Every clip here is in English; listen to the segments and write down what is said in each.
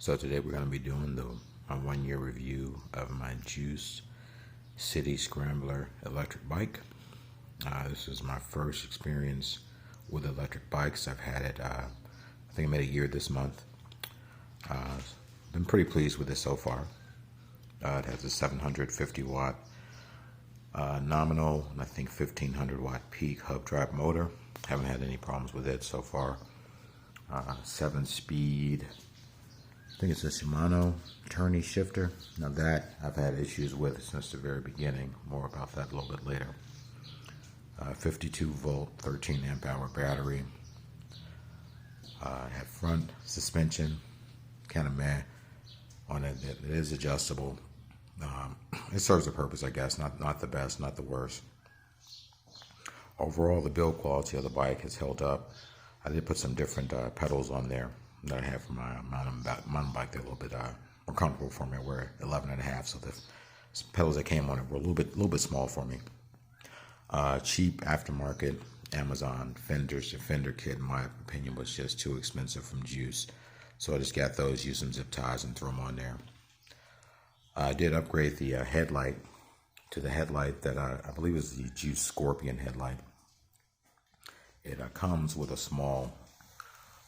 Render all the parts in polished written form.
So today we're going to be doing the 1 year review of my Juice City Scrambler electric bike. This is my first experience with electric bikes. I've had it, I think I made a year this month. Been pretty pleased with it so far. It has a 750 watt nominal and I think 1500 watt peak hub drive motor. Haven't had any problems with it so far. 7-speed. I think it's a Shimano tourney shifter. Now that I've had issues with since the very beginning. More about that a little bit later. 52 volt, 13 amp hour battery. I have front suspension, kind of meh on it. It is adjustable. It serves a purpose, I guess. Not the best, not the worst. Overall, the build quality of the bike has held up. I did put some different pedals on there that I have for my mountain bike. They're a little bit more comfortable for me. I wear 11.5, so the pedals that came on it were a little bit small for me. Cheap aftermarket Amazon fenders. The fender kit, in my opinion, was just too expensive from Juice, so I just got those, used some zip ties, and threw them on there. I did upgrade the headlight to the headlight that I believe is the Juice Scorpion headlight. It comes with a small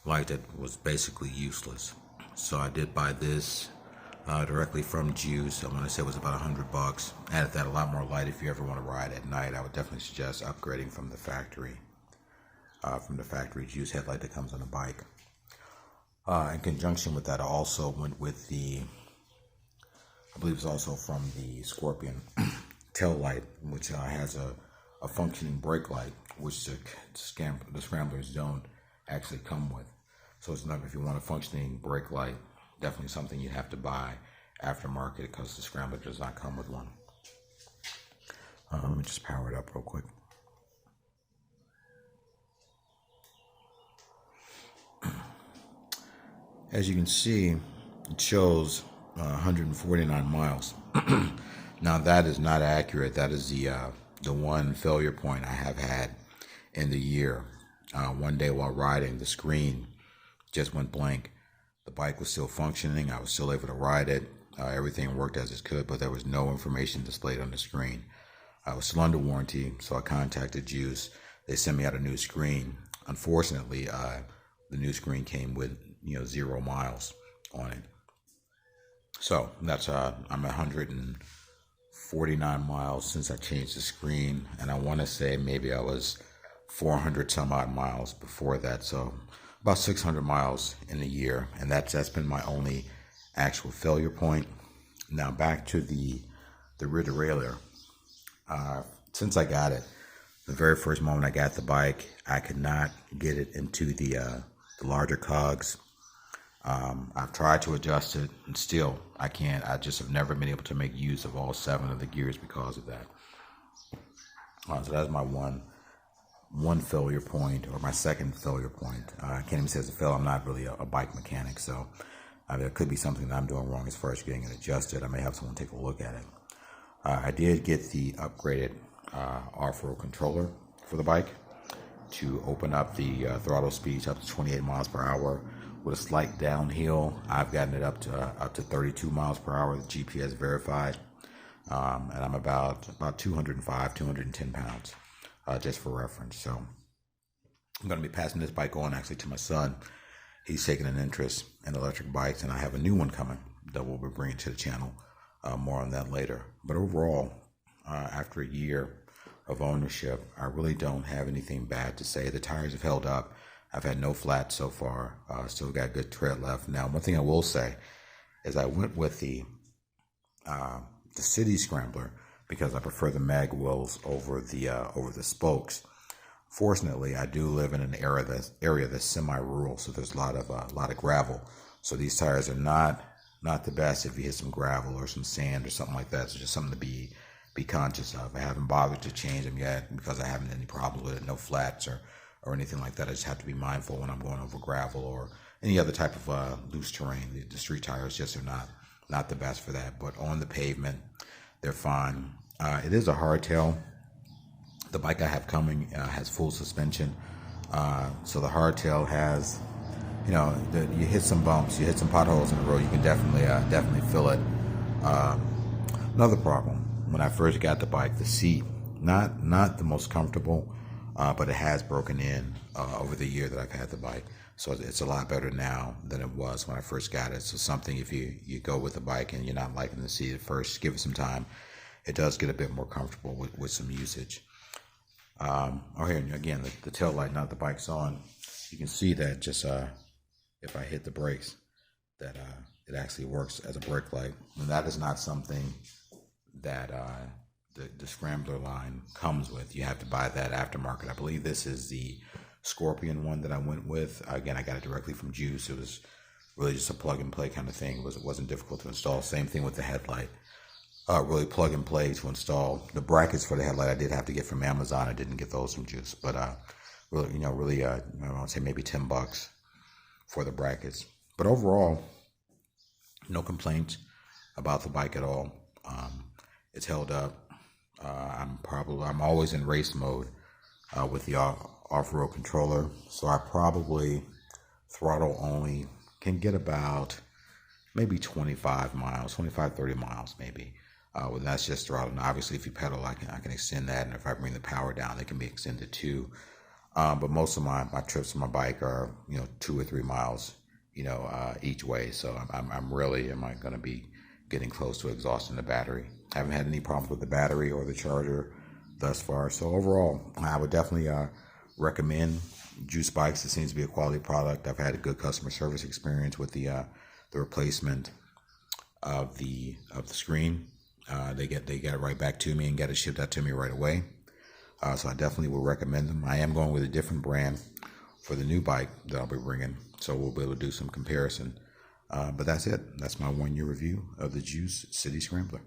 light that was basically useless. So I did buy this directly from Juice. I want to say it was about $100. Added that a lot more light. If you ever want to ride at night, I would definitely suggest upgrading from the factory Juice headlight that comes on the bike. In conjunction with that, I also went with I believe it's also from the Scorpion tail light, which has a functioning brake light, which the Scramblers don't actually come with. So it's not, if you want a functioning brake light, definitely something you have to buy aftermarket, because the Scrambler does not come with one. Let me just power it up real quick. As you can see, it shows 149 miles. Now that is not accurate. That is the one failure point I have had in the year. One day while riding, the screen just went blank. The bike was still functioning. I was still able to ride it. Everything worked as it could, but there was no information displayed on the screen. I was still under warranty, so I contacted Juice. They sent me out a new screen. Unfortunately, the new screen came with 0 miles on it. So that's I'm 149 miles since I changed the screen, and I want to say maybe I was 400 some odd miles before that, so about 600 miles in a year, and that's been my only actual failure point. Now back to the rear derailleur. Since I got it, the very first moment I got the bike, I could not get it into the larger cogs. I've tried to adjust it, and still I can't. I just have never been able to make use of all 7 of the gears because of that. So that's my one failure point, or my second failure point. I can't even say it's a fail. I'm not really a bike mechanic, so there could be something that I'm doing wrong as far as getting it adjusted. I may have someone take a look at it. I did get the upgraded off-road controller for the bike to open up the throttle speeds up to 28 miles per hour. With a slight downhill, I've gotten it up to 32 miles per hour, the GPS verified, and I'm about 205, 210 pounds, just for reference. So I'm going to be passing this bike on actually to my son. He's taking an interest in electric bikes, and I have a new one coming that we'll be bringing to the channel. More on that later. But overall, after a year of ownership, I really don't have anything bad to say. The tires have held up. I've had no flats so far. Still got good tread left. Now, one thing I will say is I went with the City Scrambler because I prefer the mag wheels over the spokes. Fortunately, I do live in an area that's semi-rural, so there's a lot of gravel. So these tires are not the best if you hit some gravel or some sand or something like that. So just something to be conscious of. I haven't bothered to change them yet because I haven't had any problems with it. No flats or anything like that. I just have to be mindful when I'm going over gravel or any other type of loose terrain. The street tires just are not the best for that. But on the pavement, they're fine. It is a hardtail. The bike I have coming has full suspension. So the hardtail has you hit some bumps, you hit some potholes in the road, you can definitely feel it. Another problem, when I first got the bike, the seat, not the most comfortable, but it has broken in over the year that I've had the bike. So it's a lot better now than it was when I first got it. So something, if you go with the bike and you're not liking the seat at first, give it some time. It does get a bit more comfortable with some usage. Here again, the tail light, not the bike's on. You can see that just if I hit the brakes, that it actually works as a brake light. And that is not something that the Scrambler line comes with. You have to buy that aftermarket. I believe this is the Scorpion one that I went with. Again, I got it directly from Juice. It was really just a plug and play kind of thing. It wasn't difficult to install. Same thing with the headlight. Really plug and play to install. The brackets for the headlight I did have to get from Amazon. I didn't get those from Juice, but really, I would say maybe $10 for the brackets. But overall, no complaints about the bike at all. It's held up. I'm always in race mode with the off-road controller, so I probably throttle only can get about maybe 25 miles, 25, 30 miles maybe. Well, that's just throttling. Obviously, if you pedal, I can extend that, and if I bring the power down, it can be extended too. But most of my trips on my bike are 2 or 3 miles, each way. So I'm really am I going to be getting close to exhausting the battery. I haven't had any problems with the battery or the charger thus far. So overall, I would definitely recommend Juice bikes. It seems to be a quality product. I've had a good customer service experience with the replacement of the screen. They get it right back to me and get it shipped out to me right away. So I definitely would recommend them. I am going with a different brand for the new bike that I'll be bringing, so we'll be able to do some comparison. But that's it. That's my 1-year review of the Juice City Scrambler.